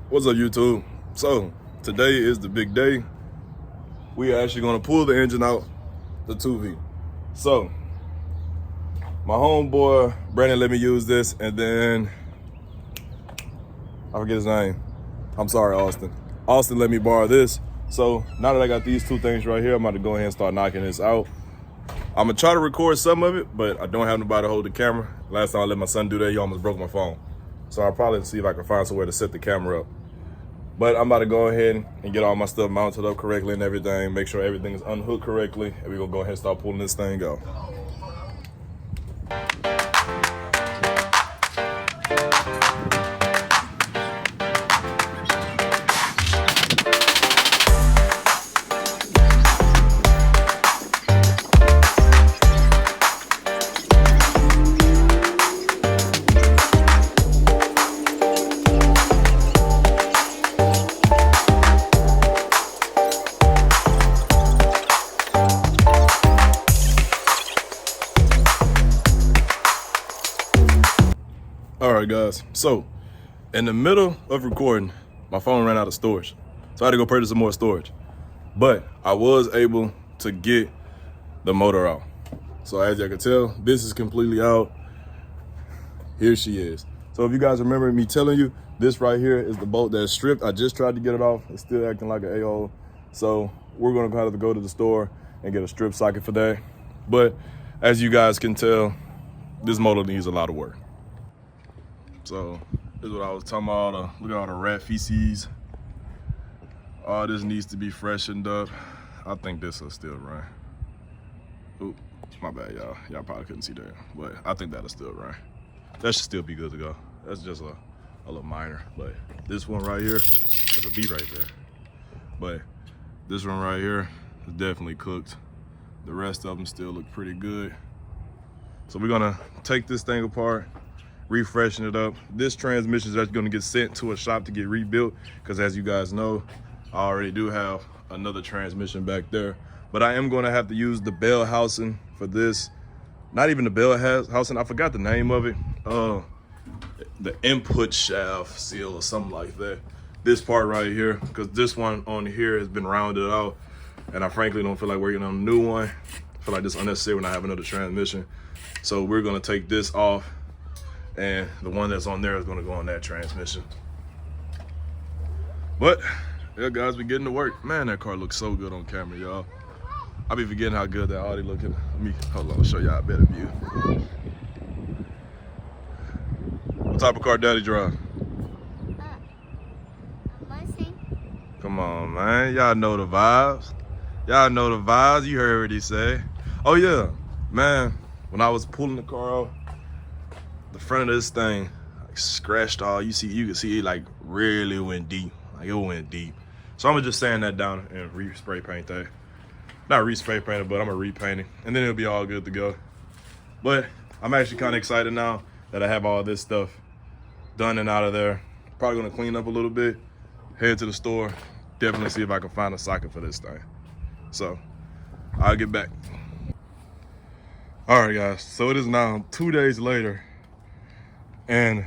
What's up, YouTube? So today is the big day. We are actually gonna pull the engine out the 2V. So my homeboy Brandon let me use this, and then I forget his name. I'm sorry, Austin. Austin let me borrow this. So now that I got these two things right here, I'm about to go ahead and start knocking this out. I'm gonna try to record some of it, but I don't have nobody to hold the camera. Last time I let my son do that, he almost broke my phone. So I'll probably see if I can find somewhere to set the camera up. But I'm about to go ahead and get all my stuff mounted up correctly and everything, make sure everything is unhooked correctly, and we're gonna go ahead and start pulling this thing out. All right, guys, so in the middle of recording, my phone ran out of storage. So I had to go purchase some more storage. But I was able to get the motor out. So as you can tell, this is completely out. Here she is. So if you guys remember me telling you, this right here is the bolt that's stripped. I just tried to get it off. It's still acting like an A-hole. So we're gonna have to go to the store and get a strip socket for that. But as you guys can tell, this motor needs a lot of work. So this is what I was talking about. Look at all the rat feces. All this needs to be freshened up. I think this will still run. Oop, my bad, y'all. Y'all probably couldn't see that, but I think that'll still run. That should still be good to go. That's just a little minor, but this one right here, that's a B right there. But this one right here is definitely cooked. The rest of them still look pretty good. So we're gonna take this thing apart, refreshing it up. This transmission is actually gonna get sent to a shop to get rebuilt, because as you guys know, I already do have another transmission back there. But I am gonna have to use the bell housing for this. Not even the bell housing, I forgot the name of it. The input shaft seal or something like that. This part right here, because this one on here has been rounded out, and I frankly don't feel like working on a new one. I feel like this is unnecessary when I have another transmission. So we're gonna take this off, and the one that's on there is gonna go on that transmission. But yeah, guys, we're getting to work. Man, that car looks so good on camera, y'all. I be forgetting how good that Audi looking. Let me, hold on, I'll show y'all a better view. What type of car daddy drive? Mustang. Come on, man. Y'all know the vibes. Y'all know the vibes. You heard what he said. Oh yeah, man, when I was pulling the car out, the front of this thing like scratched all. You can see it like really went deep. Like it went deep. So I'm gonna just sand that down and re-spray paint that. Not re-spray paint it, but I'm gonna repaint it, and then it'll be all good to go. But I'm actually kind of excited now that I have all this stuff done and out of there. Probably gonna clean up a little bit, head to the store, definitely see if I can find a socket for this thing. So I'll get back. All right, guys, so it is now 2 days later, and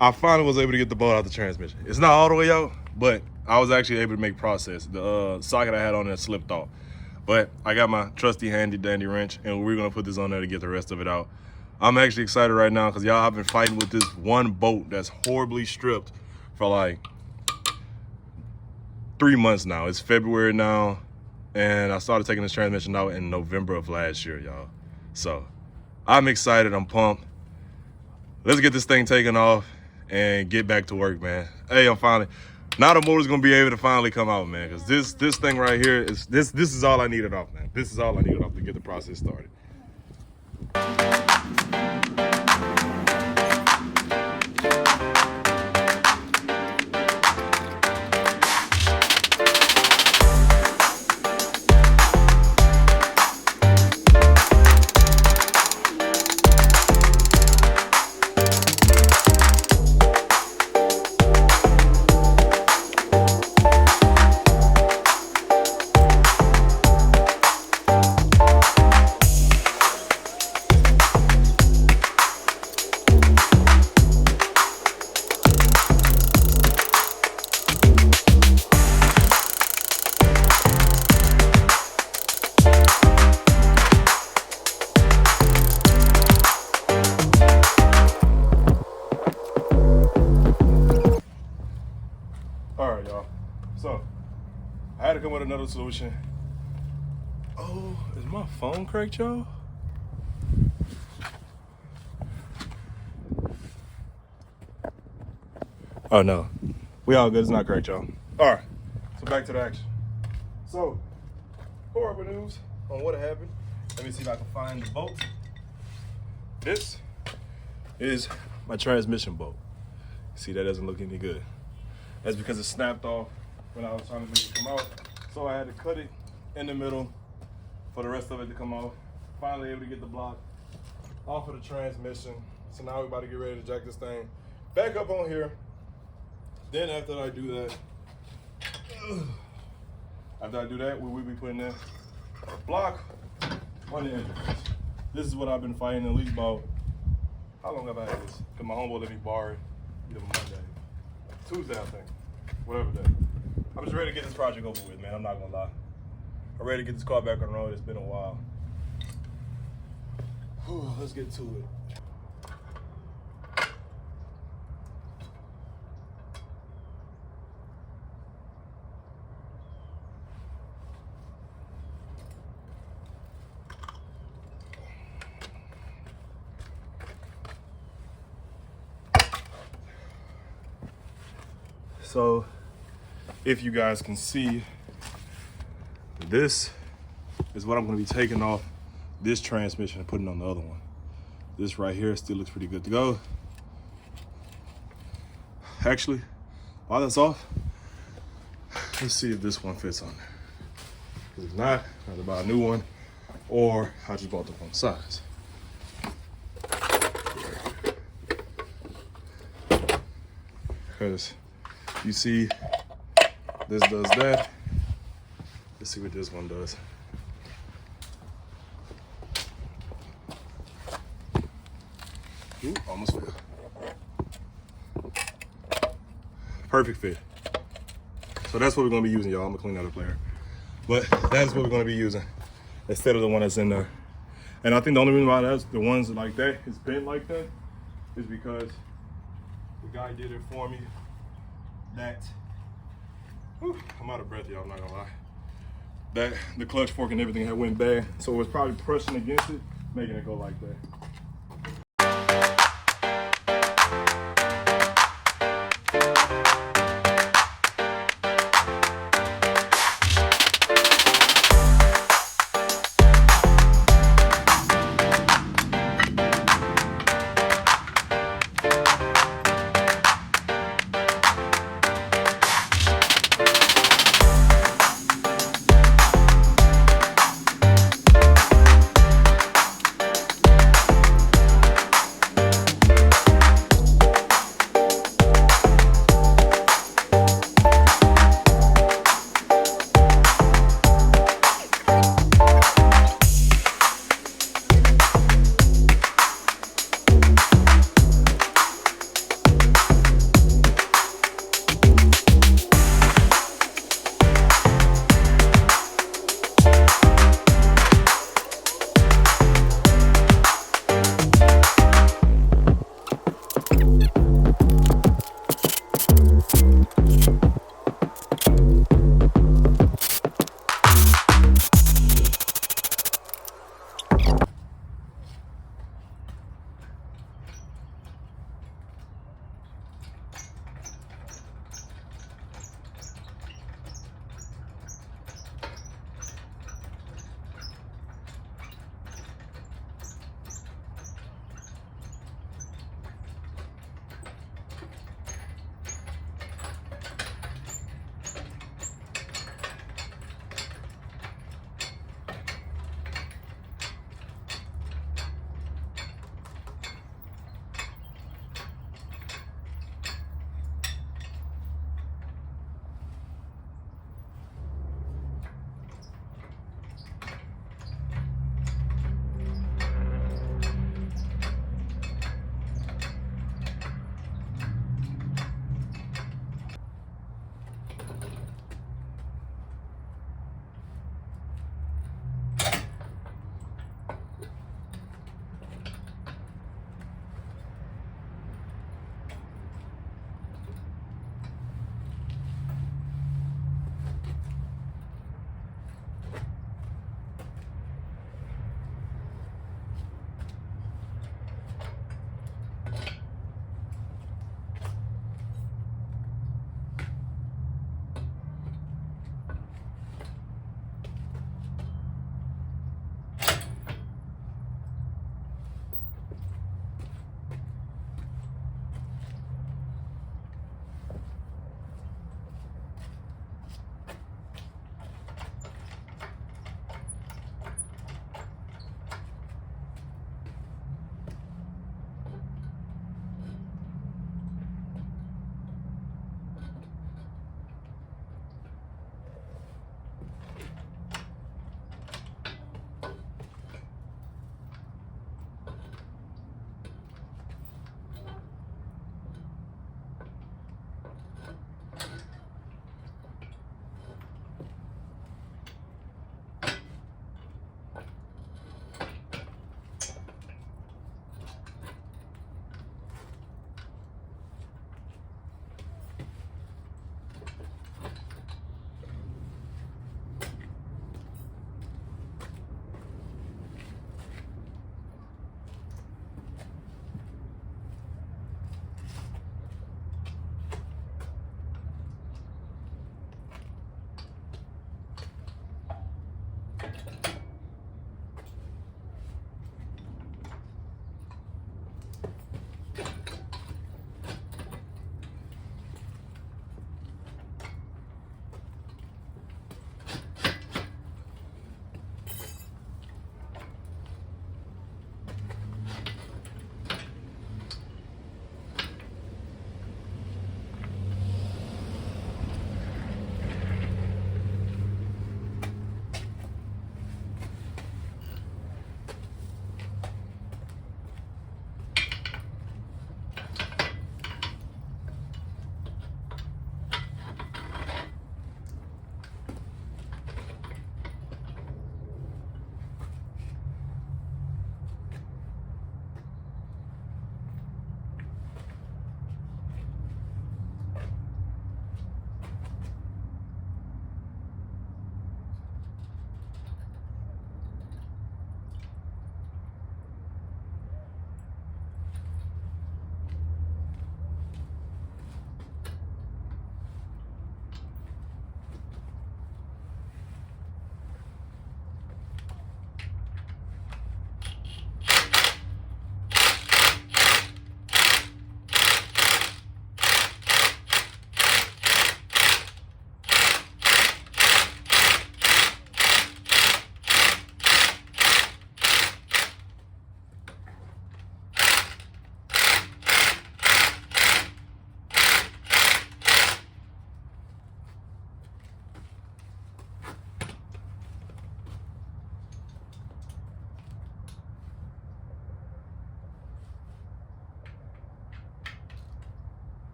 I finally was able to get the bolt out the transmission. It's not all the way out, but I was actually able to make process. The socket I had on there slipped off. But I got my trusty handy dandy wrench, and we're gonna put this on there to get the rest of it out. I'm actually excited right now because y'all, I've been fighting with this one bolt that's horribly stripped for like 3 months now. It's February now, and I started taking this transmission out in November of last year, y'all. So I'm excited, I'm pumped. Let's get this thing taken off and get back to work, man. Hey, now the motor's gonna be able to finally come out, man, because this thing right here is this is all I needed off, man. This is all I needed off to get the process started. So I had to come with another solution. Oh, is my phone cracked, y'all? Oh no, we all good. It's not cracked, y'all. All right, so back to the action. So horrible news on what happened. Let me see if I can find the bolt. This is my transmission bolt. See, that doesn't look any good. That's because it snapped off when I was trying to make it come out. So I had to cut it in the middle for the rest of it to come off. Finally able to get the block off of the transmission. So now we're about to get ready to jack this thing back up on here. Then after I do that, we will be putting in a block on the engine. This is what I've been fighting at least about, how long have I had this? Because my homeboy let me borrow it either Monday, Tuesday I think, whatever day. I'm just ready to get this project over with, man, I'm not gonna lie. I'm ready to get this car back on the road, it's been a while. Whew, let's get to it. So, if you guys can see, this is what I'm gonna be taking off this transmission and putting on the other one. This right here still looks pretty good to go. Actually, while that's off, let's see if this one fits on there. Because if not, I have to buy a new one, or I just bought the wrong size. Because you see, this does that. Let's see what this one does. Ooh, almost fell. Perfect fit. So that's what we're gonna be using, y'all. I'm gonna clean out a player. But that's what we're gonna be using instead of the one that's in there. And I think the only reason why that's the ones like that is bent like that is because the guy did it for me. That, whew, I'm out of breath, y'all, I'm not gonna lie. That the clutch fork and everything had went bad, so it was probably pressing against it, making it go like that.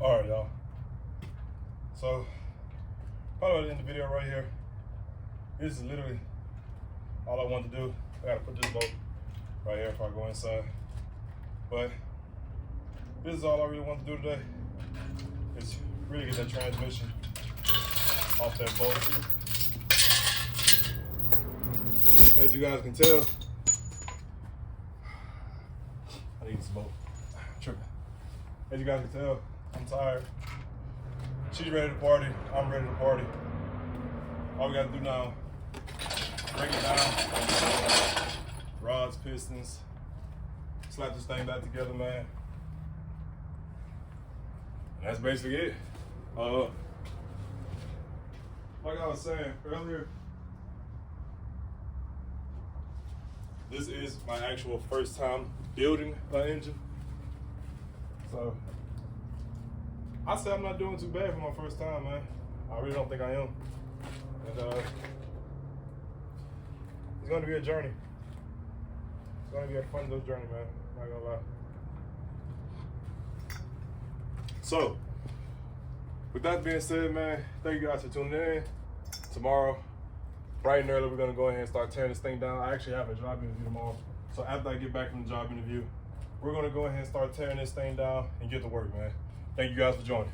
All right, y'all. So, probably about to end the video right here. This is literally all I want to do. I gotta put this bolt right here if I go inside. But this is all I really want to do today. Is really get that transmission off that bolt. As you guys can tell, I need this bolt. I'm tripping. As you guys can tell, I'm tired. She's ready to party. I'm ready to party. All we gotta do now, break it down. Rods, pistons, slap this thing back together, man. And that's basically it. Like I was saying earlier, this is my actual first time building an engine. So I say I'm not doing too bad for my first time, man. I really don't think I am. And it's gonna be a journey. It's gonna be a fun little journey, man. I'm not gonna lie. So, with that being said, man, thank you guys for tuning in. Tomorrow, bright and early, we're gonna go ahead and start tearing this thing down. I actually have a job interview tomorrow. So after I get back from the job interview, we're gonna go ahead and start tearing this thing down and get to work, man. Thank you guys for joining.